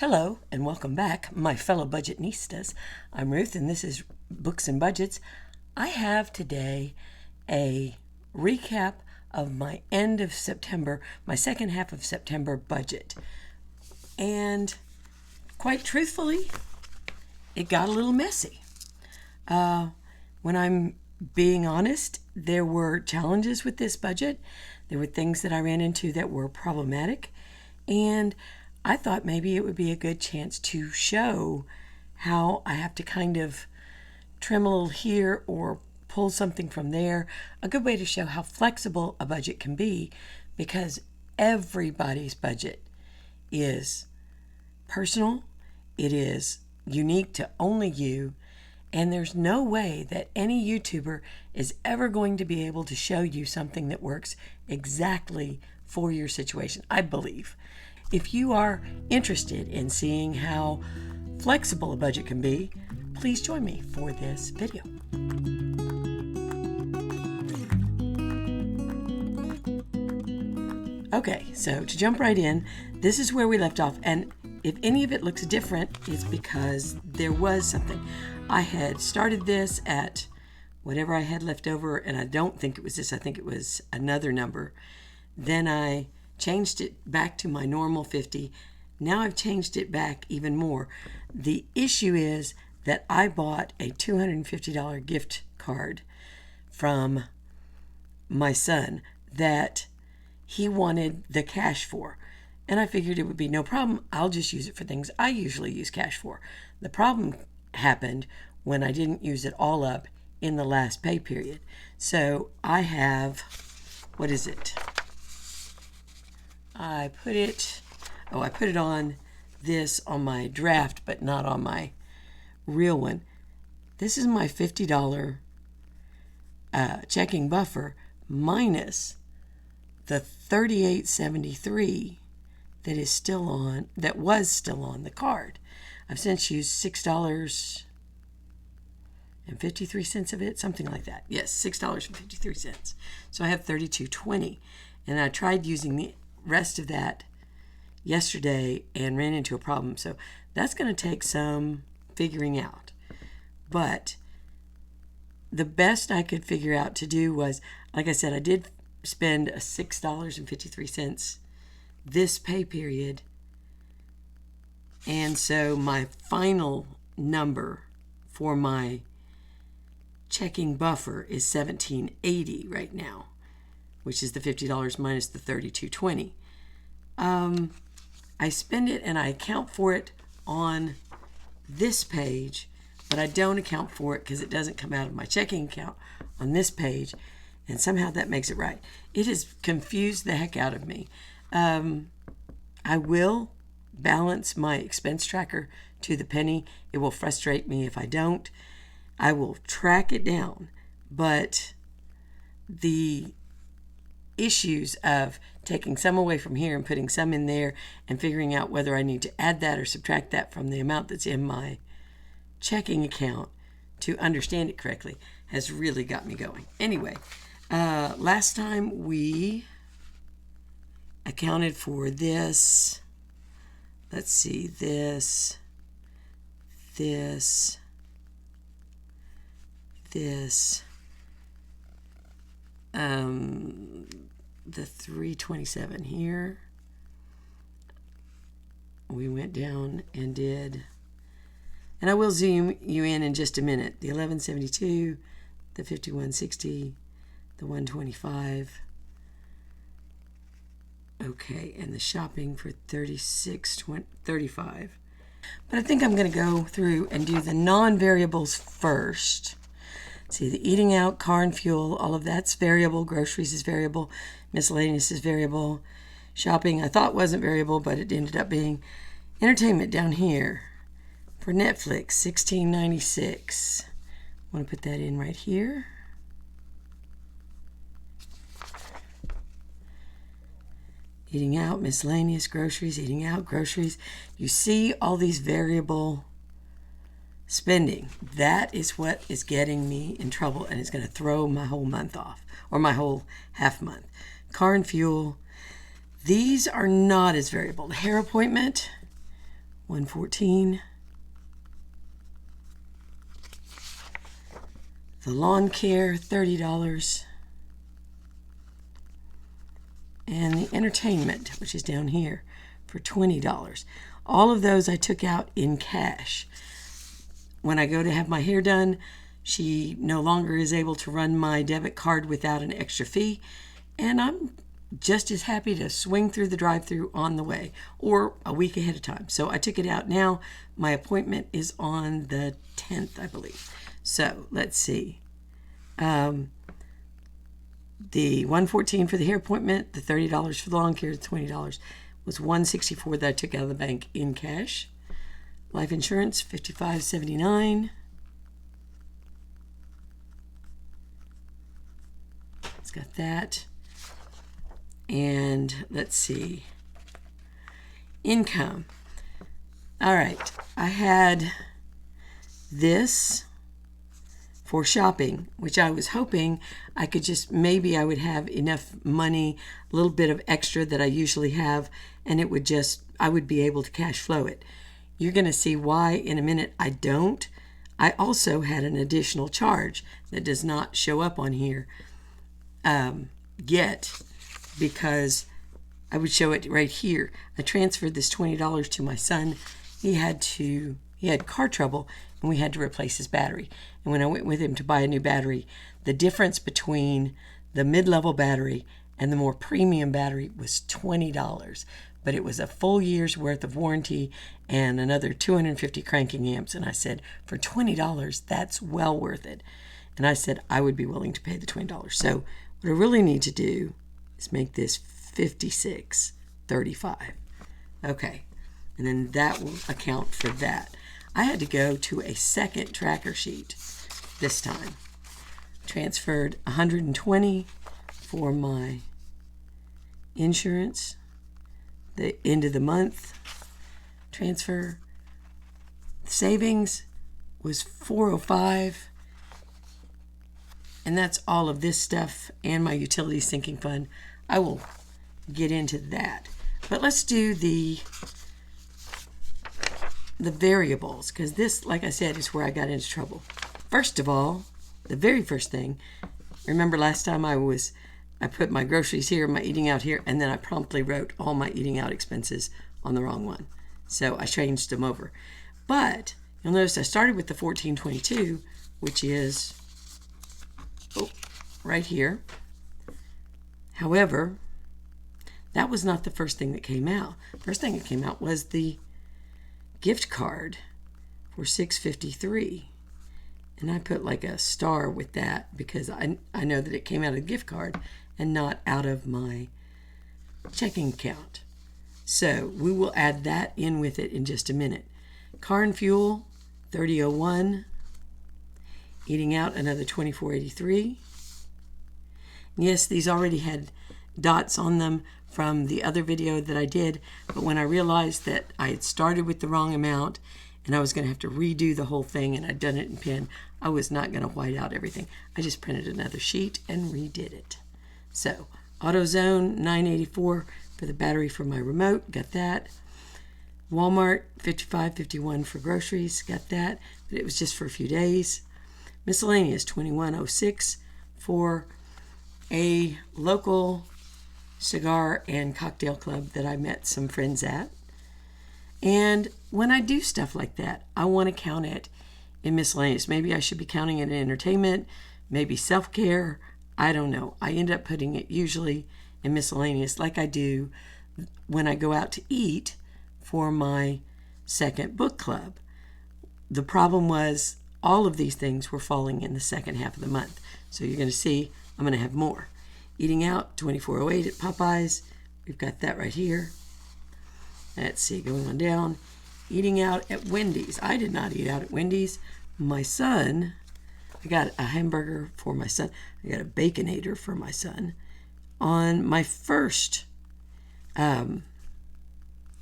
Hello and welcome back, my fellow budgetnistas. I'm Ruth and this is Books and Budgets. I have today a recap of my end of September, my second half of September budget. And quite truthfully, it got a little messy. When I'm being honest, there were challenges with this budget. There were things that I ran into that were problematic. And I thought maybe it would be a good chance to show how I have to kind of trim a little here or pull something from there. A good way to show how flexible a budget can be, because everybody's budget is personal, it is unique to only you, and there's no way that any YouTuber is ever going to be able to show you something that works exactly for your situation, I believe. If you are interested in seeing how flexible a budget can be, please join me for this video. Okay, so to jump right in, this is where we left off, and if any of it looks different, it's because there was something. I had started this at whatever I had left over, and I don't think it was this, I think it was another number. Then I changed it back to my normal 50. Now I've changed it back even more. The issue is that I bought a $250 gift card from my son that he wanted the cash for. And I figured it would be no problem. I'll just use it for things I usually use cash for. The problem happened when I didn't use it all up in the last pay period. So I have, what is it? I put it on this on my draft, but not on my real one. This is my $50 checking buffer minus the $38.73 that was still on the card. I've since used $6.53 of it, something like that. Yes, $6.53. So I have $32.20, and I tried using the rest of that yesterday and ran into a problem. So that's going to take some figuring out. But the best I could figure out to do was, like I said, I did spend $6.53 this pay period. And so my final number for my checking buffer is $17.80 right now, which is the $50 minus the $32.20. I spend it and I account for it on this page, but I don't account for it because it doesn't come out of my checking account on this page, and somehow that makes it right. It has confused the heck out of me. I will balance my expense tracker to the penny. It will frustrate me if I don't. I will track it down, but the issues of taking some away from here and putting some in there and figuring out whether I need to add that or subtract that from the amount that's in my checking account to understand it correctly has really got me going. Anyway, last time we accounted for this. Let's see, this, the 327 here. We went down and did, and I will zoom you in just a minute. The 1172, the 5160, the 125. Okay, and the shopping for 36.35. But I think I'm going to go through and do the non-variables first. See, the eating out, car and fuel, all of that's variable. Groceries is variable. Miscellaneous is variable. Shopping I thought wasn't variable, but it ended up being. Entertainment down here for Netflix, $16.96. I want to put that in right here. Eating out, miscellaneous, groceries, eating out, groceries. You see all these variable spending. That is what is getting me in trouble, and it's going to throw my whole month off, or my whole half month. Car and fuel, these are not as variable. The hair appointment $114. The lawn care, $30. And the entertainment, which is down here, for $20. All of those I took out in cash. When I go to have my hair done, she no longer is able to run my debit card without an extra fee, and I'm just as happy to swing through the drive-thru on the way or a week ahead of time. So I took it out now. My appointment is on the 10th, I believe. So let's see. The $114 for the hair appointment, the $30 for the lawn care, the $20 was $164 that I took out of the bank in cash. Life insurance, $55.79. It's got that. And let's see. Income. All right. I had this for shopping, which I was hoping I could just, maybe I would have enough money, a little bit of extra that I usually have, and it would just, I would be able to cash flow it. You're going to see why in a minute. I don't. I also had an additional charge that does not show up on here yet, because I would show it right here. I transferred this $20 to my son. He had car trouble, and we had to replace his battery. And when I went with him to buy a new battery, the difference between the mid-level battery and the more premium battery was $20. But it was a full year's worth of warranty and another 250 cranking amps. And I said, for $20, that's well worth it. And I said I would be willing to pay the $20. So what I really need to do is make this $56.35. Okay, and then that will account for that. I had to go to a second tracker sheet this time. Transferred $120 for my insurance. The end of the month transfer. Savings was $405. And that's all of this stuff and my utility sinking fund. I will get into that. But let's do the variables, because this, like I said, is where I got into trouble. First of all, the very first thing, remember last time I put my groceries here, my eating out here, and then I promptly wrote all my eating out expenses on the wrong one. So I changed them over. But you'll notice I started with the $14.22, which is right here. However, that was not the first thing that came out. First thing that came out was the gift card for $6.53. And I put like a star with that because I know that it came out of the gift card and not out of my checking account. So we will add that in with it in just a minute. Car and fuel, $30.01. Eating out, another $24.83. Yes, these already had dots on them from the other video that I did, but when I realized that I had started with the wrong amount and I was going to have to redo the whole thing and I'd done it in pen, I was not going to white out everything. I just printed another sheet and redid it. So, AutoZone, $9.84 for the battery for my remote, got that. Walmart, $55.51 for groceries, got that, but it was just for a few days. Miscellaneous, $21.06 for a local cigar and cocktail club that I met some friends at. And when I do stuff like that, I want to count it in miscellaneous. Maybe I should be counting it in entertainment, maybe self-care. I don't know. I end up putting it usually in miscellaneous like I do when I go out to eat for my second book club. The problem was all of these things were falling in the second half of the month. So you're going to see I'm going to have more. Eating out, $24.08 at Popeyes. We've got that right here. Let's see, going on down. Eating out at Wendy's. I did not eat out at Wendy's. My son, I got a hamburger for my son. I got a Baconator for my son. On my first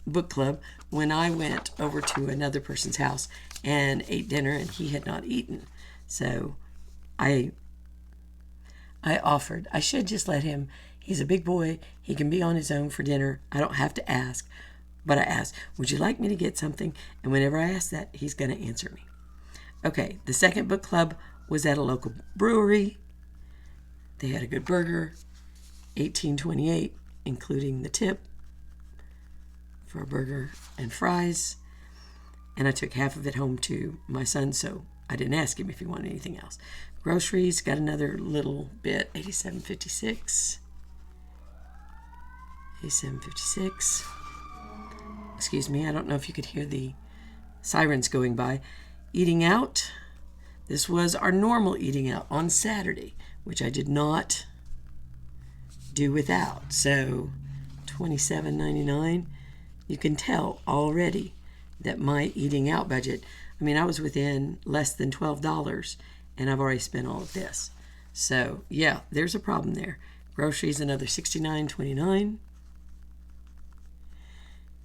book club, when I went over to another person's house and ate dinner and he had not eaten. So I offered. I should just let him. He's a big boy. He can be on his own for dinner. I don't have to ask. But I asked, would you like me to get something? And whenever I ask that, he's going to answer me. Okay, the second book club was at a local brewery. They had a good burger, $18.28, including the tip for a burger and fries. And I took half of it home to my son, so I didn't ask him if he wanted anything else. Groceries, got another little bit, $87.56. $87.56. Excuse me, I don't know if you could hear the sirens going by. Eating out. This was our normal eating out on Saturday, which I did not do without. So $27.99. You can tell already that my eating out budget, I mean, I was within less than $12 and I've already spent all of this. So yeah, there's a problem there. Groceries, another $69.29.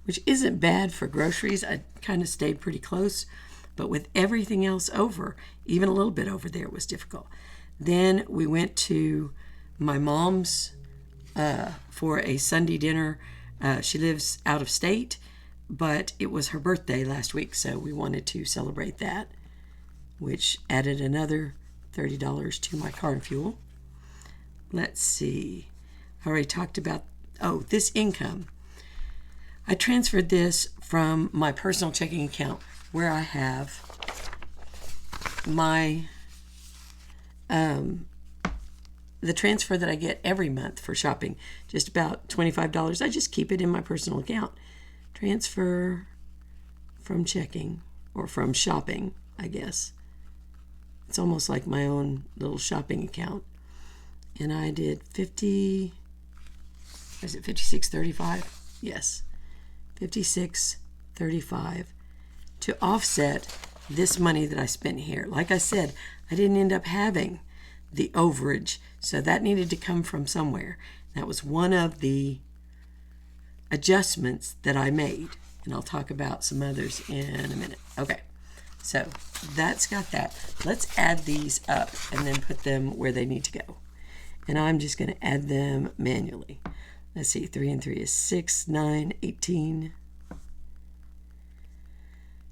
Which isn't bad for groceries. I kind of stayed pretty close, but with everything else over, even a little bit over there was difficult. Then we went to my mom's for a Sunday dinner. She lives out of state, but it was her birthday last week, so we wanted to celebrate that, which added another $30 to my car and fuel. Let's see. I already talked about, this income. I transferred this from my personal checking account where I have my the transfer that I get every month for shopping, just about $25. I just keep it in my personal account. Transfer from checking or from shopping, I guess. It's almost like my own little shopping account. And I did 56.35? Yes. 56.35 to offset this money that I spent here. Like I said, I didn't end up having the overage, so that needed to come from somewhere. That was one of the adjustments that I made, and I'll talk about some others in a minute. Okay, so that's got that. Let's add these up and then put them where they need to go. And I'm just going to add them manually. Let's see, 3 and 3 is 6, 9, 18,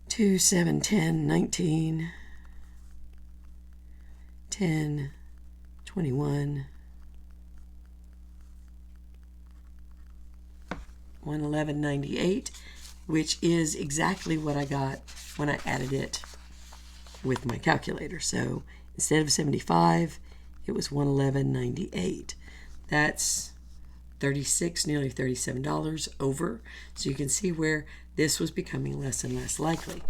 2, 7, 10, 19, 10, 21, 111.98, which is exactly what I got when I added it with my calculator. So instead of 75, it was 111.98. That's $36, nearly $37 over. So you can see where this was becoming less and less likely.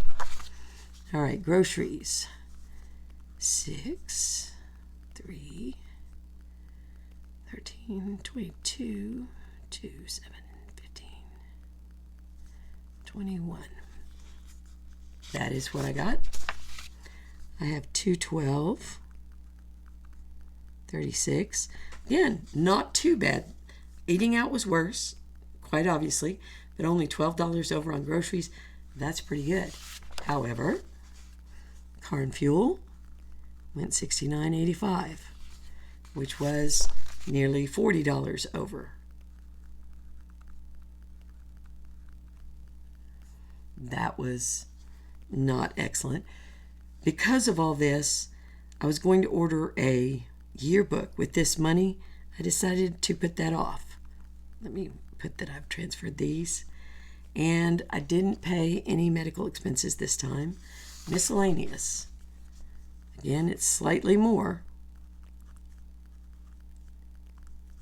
All right, groceries. 6, 3, 13, 22, 2, 7, 15, 21. That is what I got. I have 212, 36. Again, not too bad. Eating out was worse, quite obviously, but only $12 over on groceries. That's pretty good. However, car and fuel went $69.85, which was nearly $40 over. That was not excellent. Because of all this, I was going to order a yearbook with this money. I decided to put that off. Let me put that I've transferred these. And I didn't pay any medical expenses this time. Miscellaneous. Again, it's slightly more.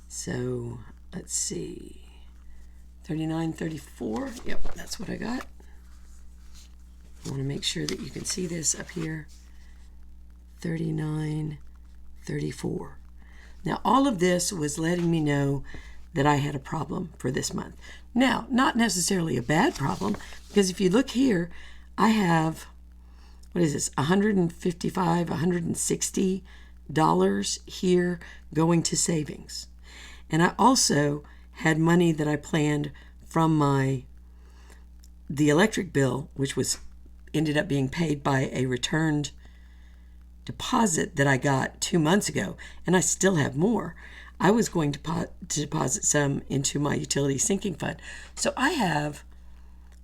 So, let's see. $39.34. Yep, that's what I got. I want to make sure that you can see this up here. $39.34. Now, all of this was letting me know that I had a problem for this month. Now, not necessarily a bad problem, because if you look here, I have, what is this, $155, $160 here going to savings. And I also had money that I planned from the electric bill, which ended up being paid by a returned deposit that I got 2 months ago, and I still have more. I was going to deposit some into my utility sinking fund. So I have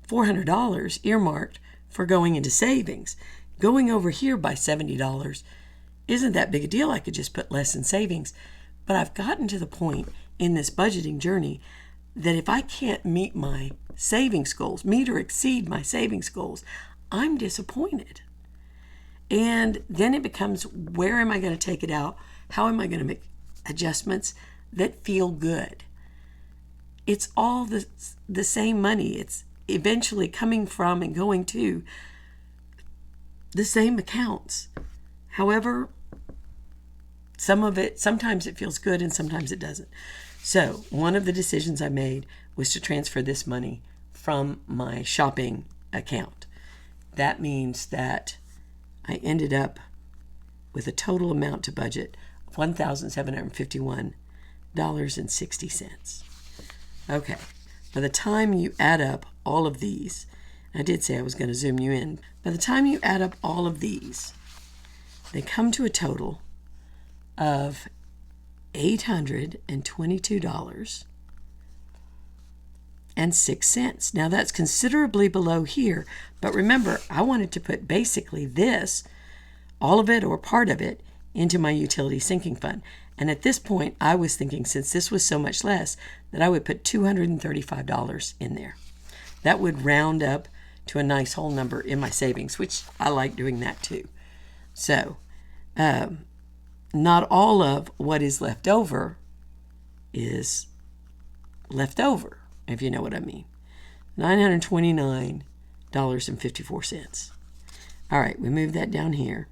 $400 earmarked for going into savings. Going over here by $70 isn't that big a deal. I could just put less in savings. But I've gotten to the point in this budgeting journey that if I can't meet my savings goals, meet or exceed my savings goals, I'm disappointed. And then it becomes, where am I going to take it out? How am I going to make adjustments that feel good? It's all the same money. It's eventually coming from and going to the same accounts. However, sometimes it feels good and sometimes it doesn't. So one of the decisions I made was to transfer this money from my shopping account. That means that I ended up with a total amount to budget of $1,751.60. Okay, by the time you add up all of these, I did say I was going to zoom you in. By the time you add up all of these, they come to a total of $822.06. Now that's considerably below here, but remember, I wanted to put basically this, all of it or part of it, into my utility sinking fund. And at this point, I was thinking, since this was so much less, that I would put $235 in there. That would round up to a nice whole number in my savings, which I like doing that too. So, not all of what is left over is left over, if you know what I mean. $929.54. All right, we move that down here.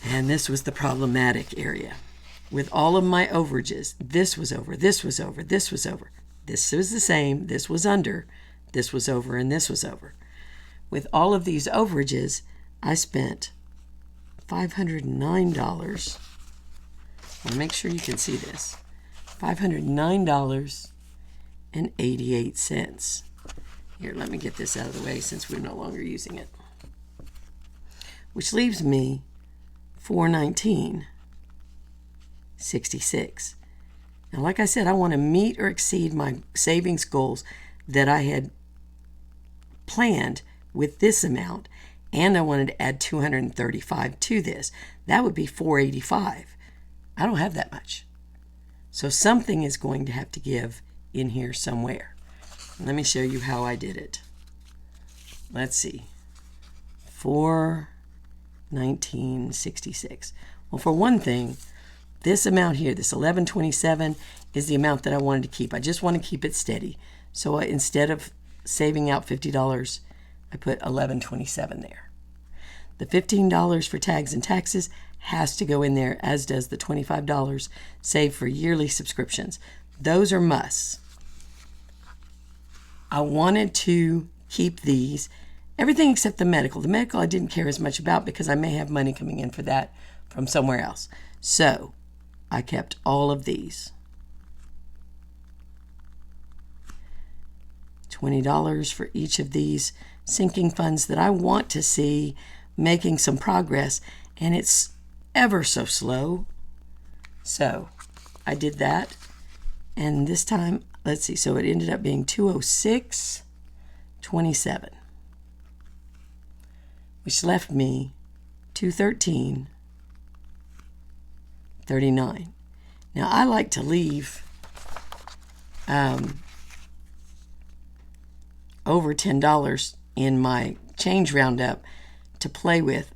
And this was the problematic area. With all of my overages, this was over, this was over, this was over. This was the same, this was under, this was over, and this was over. With all of these overages, I spent $509. I want to make sure you can see this. $509.88. Here, let me get this out of the way since we're no longer using it. Which leaves me $419.66. Now, like I said, I want to meet or exceed my savings goals that I had planned with this amount, and I wanted to add $235 to this. That would be $485. I don't have that much. So something is going to have to give in here somewhere. Let me show you how I did it. Let's see. $419.66. Well, for one thing, this amount here, this $1127, is the amount that I wanted to keep. I just want to keep it steady. So instead of saving out $50, I put $1127 there. The $15 for tags and taxes has to go in there, as does the $25 saved for yearly subscriptions. Those are musts. I wanted to keep these, everything except the medical. The medical I didn't care as much about because I may have money coming in for that from somewhere else. So I kept all of these. $20 for each of these sinking funds that I want to see making some progress, and it's ever so slow. So I did that, and this time, let's see, so it ended up being $206.27, which left me $213.39. Now I like to leave over $10 in my change roundup to play with,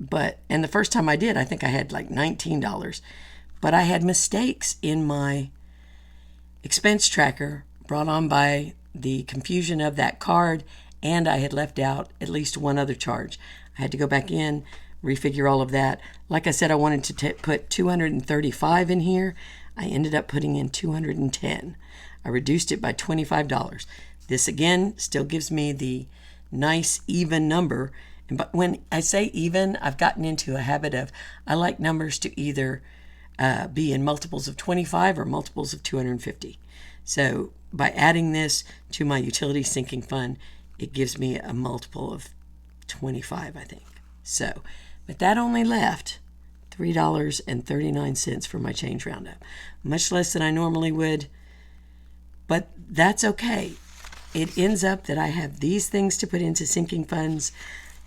and the first time I did, I think I had like $19, but I had mistakes in my expense tracker brought on by the confusion of that card, and I had left out at least one other charge. I had to go back in, refigure all of that. Like I said, I wanted to put $235 in here. I ended up putting in $210. I reduced it by $25. This again still gives me the nice even number. But when I say even, I've gotten into a habit of, I like numbers to either be in multiples of 25 or multiples of 250. So by adding this to my utility sinking fund, it gives me a multiple of 25, I think. So, but that only left $3.39 for my change roundup. Much less than I normally would. But that's okay. It ends up that I have these things to put into sinking funds,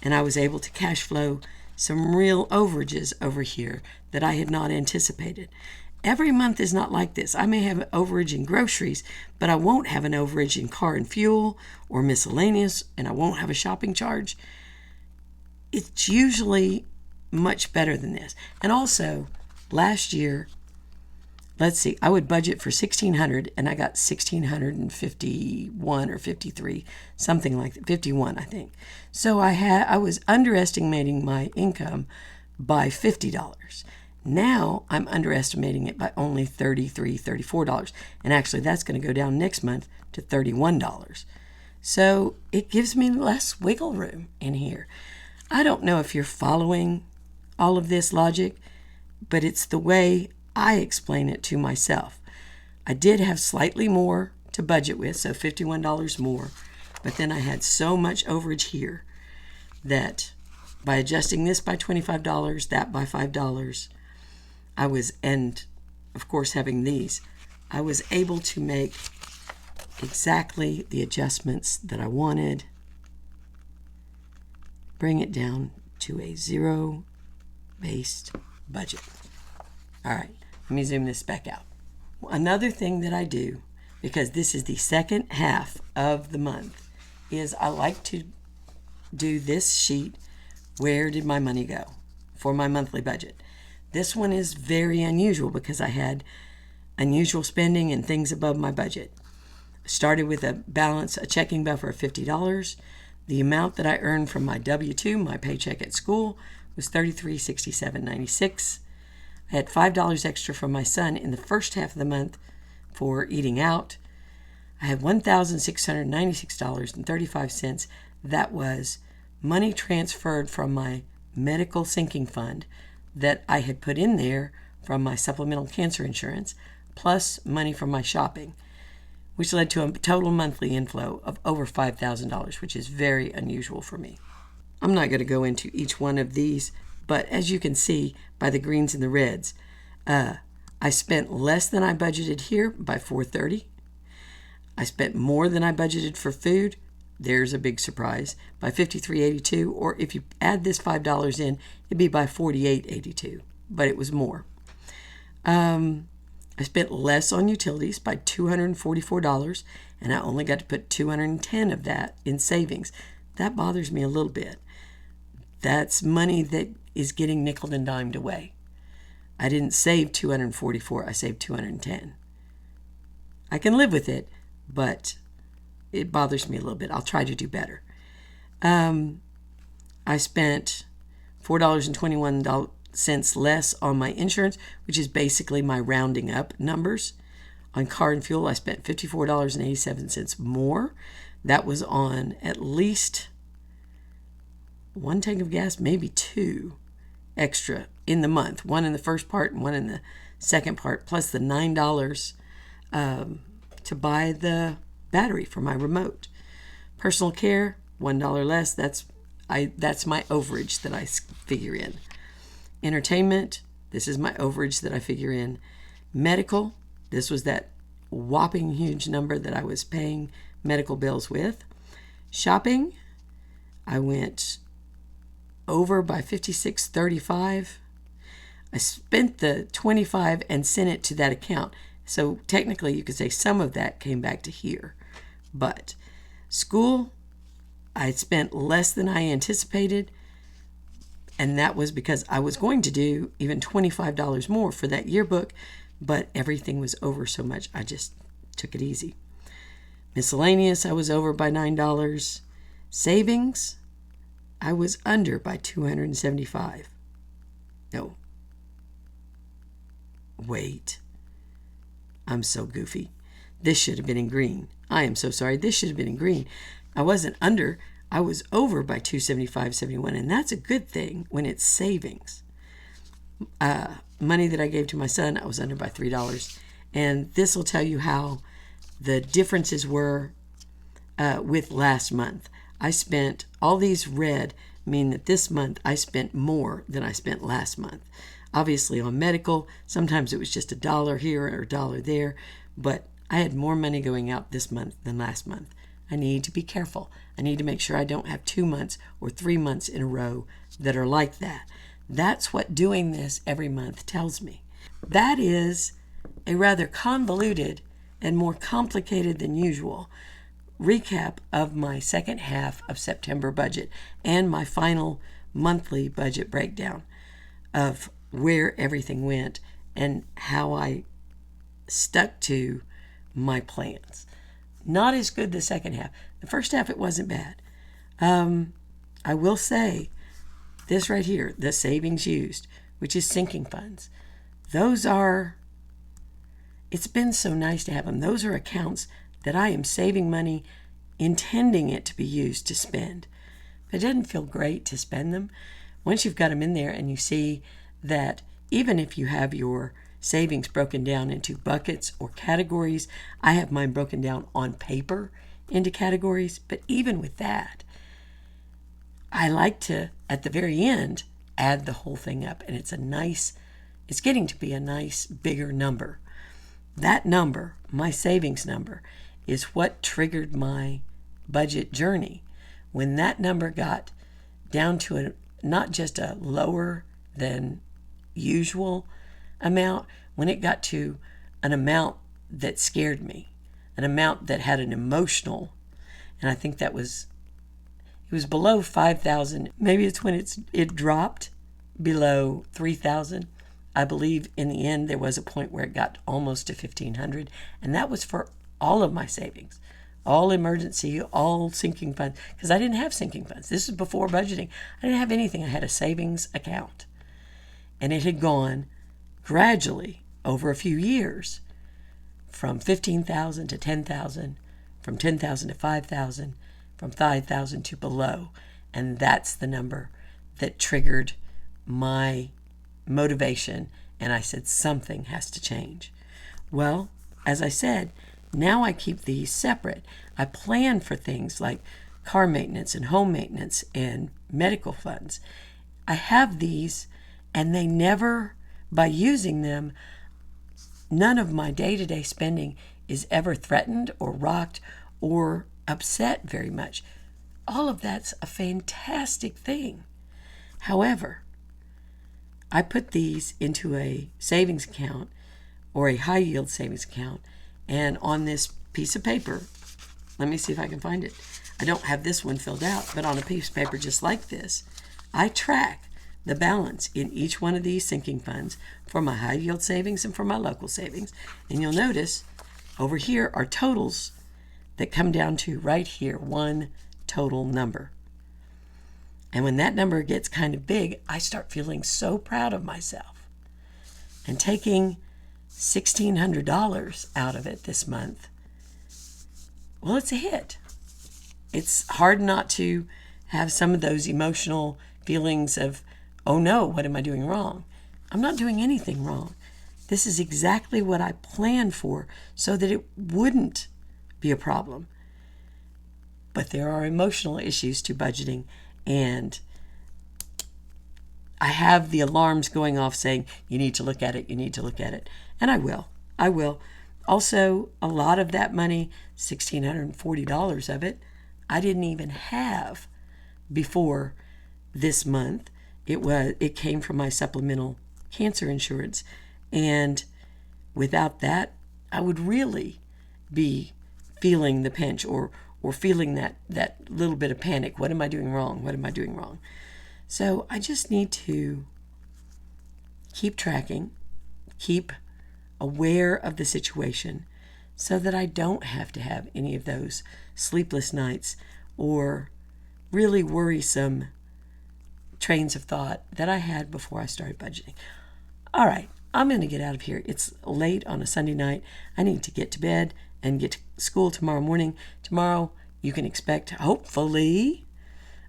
and I was able to cash flow some real overages over here that I had not anticipated. Every month is not like this. I may have an overage in groceries, but I won't have an overage in car and fuel or miscellaneous, and I won't have a shopping charge. It's usually much better than this. And also, last year, let's see, I would budget for $1,600 and I got $1,651 or 53, something like that, 51, I think. So I was underestimating my income by $50. Now I'm underestimating it by only $33, $34. And actually that's going to go down next month to $31. So it gives me less wiggle room in here. I don't know if you're following all of this logic, but it's the way I explain it to myself. I did have slightly more to budget with, so $51 more, but then I had so much overage here that by adjusting this by $25, that by $5, and of course having these, I was able to make exactly the adjustments that I wanted, bring it down to a zero-based budget. All right, let me zoom this back out. Another thing that I do, because this is the second half of the month, is I like to do this sheet, where did my money go, for my monthly budget. This one is very unusual because I had unusual spending and things above my budget. Started with a checking buffer of $50. The amount that I earned from my W-2, my paycheck at school, was $33.67.96. I had $5 extra from my son in the first half of the month for eating out. I had $1,696.35. That was money transferred from my medical sinking fund that I had put in there from my supplemental cancer insurance, plus money from my shopping, which led to a total monthly inflow of over $5,000, which is very unusual for me. I'm not going to go into each one of these, but as you can see by the greens and the reds, I spent less than I budgeted here by $430. I spent more than I budgeted for food. There's a big surprise, by $53.82, or if you add this $5 in, it'd be by $48.82, but it was more. I spent less on utilities by $244, and I only got to put $210 of that in savings. That bothers me a little bit. That's money that is getting nickeled and dimed away. I didn't save $244, I saved $210. I can live with it, but it bothers me a little bit. I'll try to do better. I spent $4.21 less on my insurance, which is basically my rounding up numbers. On car and fuel, I spent $54.87 more. That was on at least one tank of gas, maybe two extra in the month. One in the first part and one in the second part, plus the $9 to buy the battery for my remote. Personal care, $1 less. That's my overage that I figure in. Entertainment, this is my overage that I figure in. Medical, this was that whopping huge number that I was paying medical bills with. Shopping, I went over by $56.35. I spent the $25 and sent it to that account. So technically you could say some of that came back to here. But school, I spent less than I anticipated, and that was because I was going to do even $25 more for that yearbook, but everything was over so much, I just took it easy. Miscellaneous, I was over by $9. Savings, I was under by $275. No. Wait. I'm so goofy. This should have been in green. I am so sorry. This should have been in green. I wasn't under. I was over by $275.71, and that's a good thing when it's savings. Money that I gave to my son, I was under by $3. And this will tell you how the differences were with last month. I spent, all these red mean that this month I spent more than I spent last month. Obviously on medical, sometimes it was just $1 here or $1 there, but I had more money going out this month than last month. I need to be careful. I need to make sure I don't have 2 months or 3 months in a row that are like that. That's what doing this every month tells me. That is a rather convoluted and more complicated than usual recap of my second half of September budget and my final monthly budget breakdown of where everything went and how I stuck to my plans. Not as good the second half. The first half, it wasn't bad. I will say this right here, the savings used, which is sinking funds. It's been so nice to have them. Those are accounts that I am saving money, intending it to be used to spend. It doesn't feel great to spend them. Once you've got them in there and you see that even if you have your savings broken down into buckets or categories, I have mine broken down on paper into categories, but even with that, I like to, at the very end, add the whole thing up, and it's getting to be a nice bigger number. That number, my savings number, is what triggered my budget journey. When that number got down to not just a lower than usual amount, when it got to an amount that scared me, an amount that had an emotional, and I think it was below 5,000. Maybe it's when it dropped below 3,000. I believe in the end there was a point where it got almost to 1,500, and that was for all of my savings, all emergency, all sinking funds, because I didn't have sinking funds. This is before budgeting. I didn't have anything. I had a savings account, and it had gone gradually over a few years from 15,000 to 10,000, from 10,000 to 5,000, from 5,000 to below, and that's the number that triggered my motivation, and I said something has to change. Well, as I said, now I keep these separate. I plan for things like car maintenance and home maintenance and medical funds. I have these, and they never, by using them, none of my day-to-day spending is ever threatened or rocked or upset very much. All of that's a fantastic thing. However, I put these into a savings account or a high yield savings account, and on this piece of paper, let me see if I can find it. I don't have this one filled out, but on a piece of paper just like this, I track the balance in each one of these sinking funds for my high yield savings and for my local savings. And you'll notice over here are totals that come down to right here, one total number. And when that number gets kind of big, I start feeling so proud of myself. And taking $1,600 out of it this month, well, it's a hit. It's hard not to have some of those emotional feelings of, oh no, what am I doing wrong? I'm not doing anything wrong. This is exactly what I planned for so that it wouldn't be a problem. But there are emotional issues to budgeting, and I have the alarms going off saying, you need to look at it, you need to look at it. And I will. Also, a lot of that money, $1,640 of it, I didn't even have before this month. It came from my supplemental cancer insurance. And without that, I would really be feeling the pinch or feeling that little bit of panic. What am I doing wrong? What am I doing wrong? So I just need to keep tracking, keep aware of the situation so that I don't have to have any of those sleepless nights or really worrisome trains of thought that I had before I started budgeting. All right, I'm going to get out of here. It's late on a Sunday night. I need to get to bed and get to school tomorrow morning. Tomorrow you can expect, hopefully,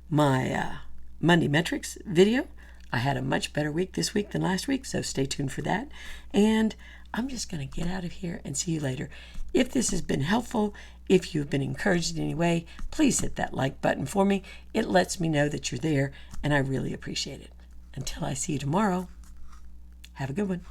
my Monday Metrics video. I had a much better week this week than last week, so stay tuned for that. And I'm just going to get out of here and see you later. If this has been helpful, if you've been encouraged in any way, please hit that like button for me. It lets me know that you're there, and I really appreciate it. Until I see you tomorrow, have a good one.